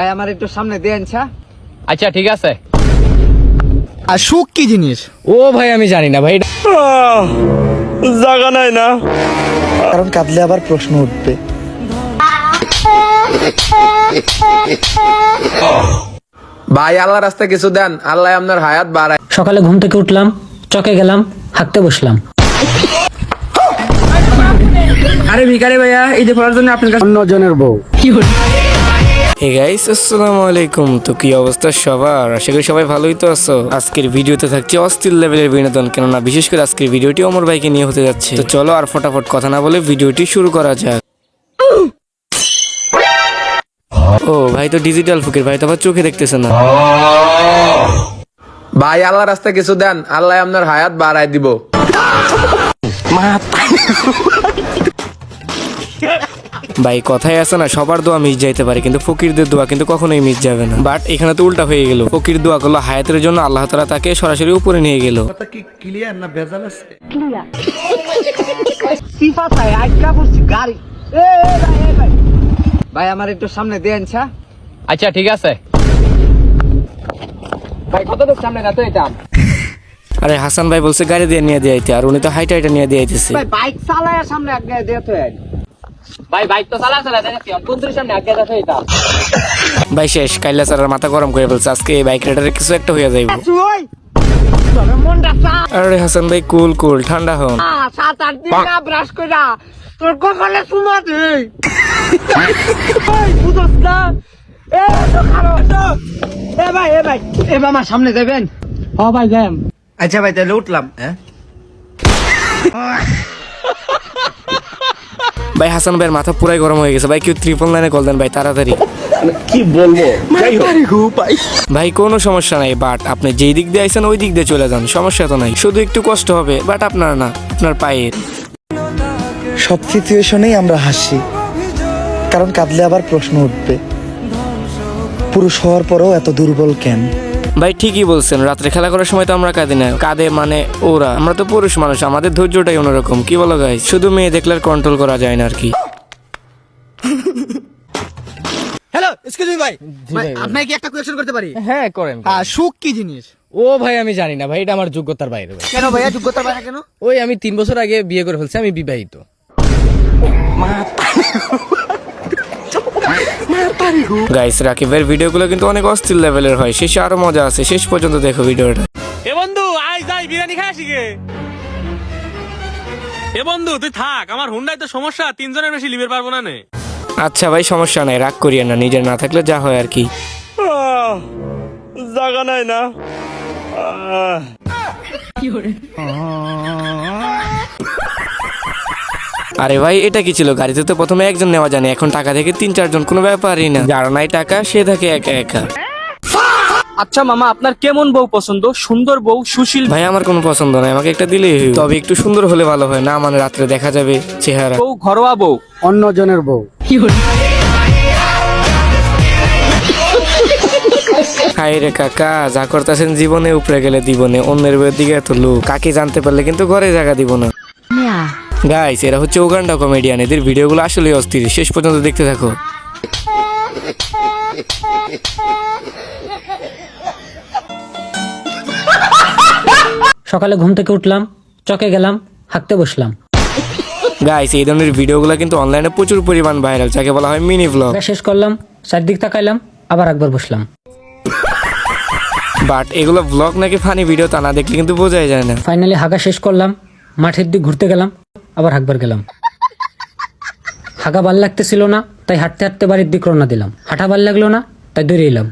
ভাই আমার একটু সামনে দেন ছা। আচ্ছা ঠিক আছে। আর সুখ কি জিনিস? ও ভাই আমি জানি না ভাই। জায়গা নাই না, কারণ কাঁদলে আবার প্রশ্ন উঠবে। ভাই আল্লাহ রাস্তায় কিছু দেন, আল্লাহ আপনার হায়াত বাড়ায়। সকালে ঘুম থেকে উঠলাম, চকে গেলাম, হাঁটতে বসলাম। আরে ভিখারি ভাইয়া এই যে পড়ার জন্য আপনার কাছে অন্যজনের বউ। হে গাইস, আসসালামু আলাইকুম। তো কি অবস্থা সবার? আশা করি সবাই ভালোই তো আছো। আজকের ভিডিওতে থাকছে অস্থির লেভেলের বিনোদন, কেননা বিশেষ করে আজকের ভিডিওটি অমর ভাইকে নিয়ে হতে যাচ্ছে। তো চলো আর ফটাফট কথা না বলে ভিডিওটি শুরু করা যাক। ও ভাই তো ডিজিটাল ফকির, ভাই তো আবার চোখে দেখতেছে না। ভাই আল্লাহ রাস্তায় কিছু দেন, আল্লাহ আপনার হায়াত বাড়ায় দিব। ভাই কথাই আছে না, সবার দোয়া মিস যাইতে পারে কিন্তু ফকিরদের দোয়া কিন্তু কখনোই মিস যাবে না। বাট এখানে তো উল্টা হয়ে গেল, ফকির দোয়া করলো হায়াতের জন্য, আল্লাহ তাআলা তাকে সরাসরি উপরে নিয়ে গেল। সিফাত ভাই আজকা পড়ছি গাড়ি। ভাই ভাই আমার একটু সামনে দেন ছা। আচ্ছা ঠিক আছে। ভাই কতটুকু সামনে না তো এটা? আরে হাসান ভাই বলছে গাড়ি দিয়ে নিয়ে দিয়ে আইতে, আর উনি তো হাইটা হাইটা নিয়ে দিয়ে আইতেছে। ভাই বাইক চালায় সামনে আগে দিতে হয়। ভাই বাইক তো চালা দেখাচ্ছি, বন্ধুর সামনে আগে যাচ্ছে এটা। ভাই শেষ, কাইলা স্যার মাথা গরম করে ফেলছে, আজকে এই বাইক রাইডারের কিছু একটা হয়ে যাইব। ওই তোর মনটা আরে হাসান ভাই কুল কুল, ঠান্ডা হন। 7-8 দিন না ব্রাশ কইরা তোর কপালে চুমা দে। ওই বুঝছ না? এ তো খারাপ তো। এ ভাই আমার সামনে যাবেন? হ ভাই যাম। আচ্ছা ভাই তাহলে উঠলাম। হ্যাঁ ভাই হাসান ভাইয়ের মাথা পুরাই গরম হয়ে গেছে। ভাই কেউ 999 কল দেন ভাই তাড়াতাড়ি। কি বলবো? যাই হোক, ভাই কোনো সমস্যা নাই, বাট আপনি যেই দিক দিয়ে আইছেন ওই দিক দিয়ে চলে যান, সমস্যা তো নাই। শুধু একটু কষ্ট হবে, বাট আপনার না, আপনার পায়ের। সব সিচুয়েশনেই আমরা হাসি, কারণ কাঁদলে আবার প্রশ্ন উঠবে, পুরুষ হওয়ার পরেও এত দুর্বল কেন? ভাই ঠিকই বলছেন, রাত্রে খেলা করার সময় তো আমরা কাঁদি না, কাঁদে মানে ওরা। আমরা তো পুরুষ মানুষ, আমাদের ধৈর্যটাই অন্যরকম। কি বলো গাই? শুধু মেয়ে দেখলে কন্ট্রোল করা যায় না আর কি। হ্যালো এক্সকিউজ মি ভাই, আপনাকে কি একটা কোয়েশ্চেন করতে পারি? হ্যাঁ করেন। আর সুখ কি জিনিস? ও ভাই আমি জানি না ভাই, এটা আমার যোগ্যতার বাইরে ভাই। কেন ভাইয়া যোগ্যতা বাইরে কেন? ওই আমি 3 বছর আগে বিয়ে করে ফেলছি, আমি বিবাহিত। গাইস রাকিবের ভিডিওগুলো কিন্তু অনেক অস্থির লেভেলের হয়, শেষে আরো মজা আছে, শেষ পর্যন্ত দেখো ভিডিওটা। এ বন্ধু আয় যাই বিরিয়ানি খাই আসি গে। এ বন্ধু তুই থাক, আমার হুন্ডায় তো সমস্যা, 3 জনের বেশি লিভার পারবো না নে। আচ্ছা ভাই সমস্যা নাই, রাগ করিয়েন না, নিজের না থাকলে যা হয় আর কি। জায়গা নাই না। আরে ভাই এটা কি ছিল? গাড়িতে তো প্রথমে একজন নেওয়া জানে, এখন টাকা থেকে 3-4 জন, কোনো ব্যাপারই না। যার নাই টাকা সে থাকে একা একা। আচ্ছা মামা, আপনার কেমন বউ পছন্দ? সুন্দর বউ, সুশীল ভাই আমার কোনো পছন্দ নাই, আমাকে একটা দিলেই হইব। তবে একটু সুন্দর হলে ভালো হয়, না মানে রাত্রে দেখা যাবে চেহারা। বউ, ঘরোয়া বউ। অন্যজনের বউ। হাই রে কাকা, যা করতেছেন জীবনে উপরে গেলে দিবনে, অন্যের বইয়ের দিকে এত লোক, কাকে জানতে পারলে কিন্তু ঘরে জায়গা দিব না। গাইস এরা হচ্ছে উগান্ডা কমেডিয়ান, এদের ভিডিওগুলো আসলে অস্থির, শেষ পর্যন্ত দেখতে থাকো। সকালে ঘুম থেকে উঠলাম, চকে গেলাম, হাঁটতে বসলাম। গাইস এই ধরনের ভিডিওগুলো কিন্তু অনলাইনে প্রচুর পরিমাণ ভাইরাল, যাকে বলা হয় মিনি ব্লগ। শেষ করলাম, চারদিক তাকাইলাম, আবার একবার বসলাম। বাট এগুলো ব্লগ নাকি ফানি ভিডিও তা না দেখলে কিন্তু বোঝাই যায় না। ফাইনালি হাগা শেষ করলাম, মাঠের দিক ঘুরতে গেলাম, আবার হাঁকবার গেলাম। হাগা ভাল লাগতেছিল না, তাই হাঁটতে হাঁটতে বাড়ির দিক রওনা দিলাম। হাঁটা ভাল লাগলো না, তাই দৌড়ে এলাম।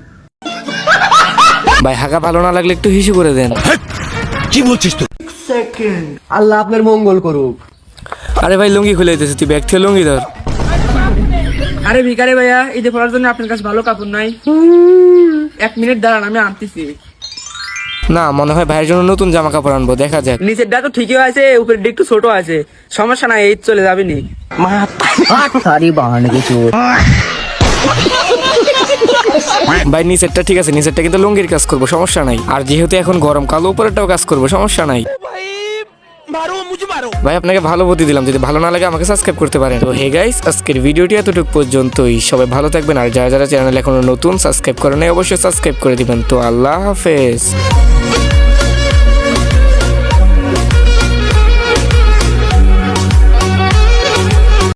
ভাই হাগা ভালো না লাগলে একটু হিসু করে দেন। আল্লাহ আপনার মঙ্গল করুক। আরে ভাই লুঙ্গি খুলে দিতেছে, তুই ব্যাগ থেকে লুঙ্গি ধর। আরে ভিখারি ভাইয়া এই যে পড়ার জন্য আপনার কাছে ভালো কাপড় নাই? 1 মিনিট দাঁড়ান, আমি আনতেছি। না মনে হয় ভাইয়ের জন্য নতুন জামা কাপড় আনবো, দেখা যাক। নিচেরটা তো ঠিকই আছে, উপরের দিক একটু ছোট আছে, সমস্যা নাই, এই চলে যাবে নি। ভাই নিচেরটা ঠিক আছে, নিচেরটা কিন্তু লুঙ্গির কাজ করবো, সমস্যা নাই। আর যেহেতু এখন গরমকাল, উপরেরটাও কাজ করবো, সমস্যা নাই। ভাই আপনাকে ভালো বুদ্ধি দিলাম, যদি ভালো না লাগে আমাকে সাবস্ক্রাইব করতে পারেন। তো হে গাইস, আজকের ভিডিওটি এতটুকু পর্যন্তই। সবাই ভালো থাকবেন, আর যারা যারা চ্যানেল এখনো নতুন সাবস্ক্রাইব করেন নাই অবশ্যই সাবস্ক্রাইব করে দিবেন। তো আল্লাহ হাফেজ।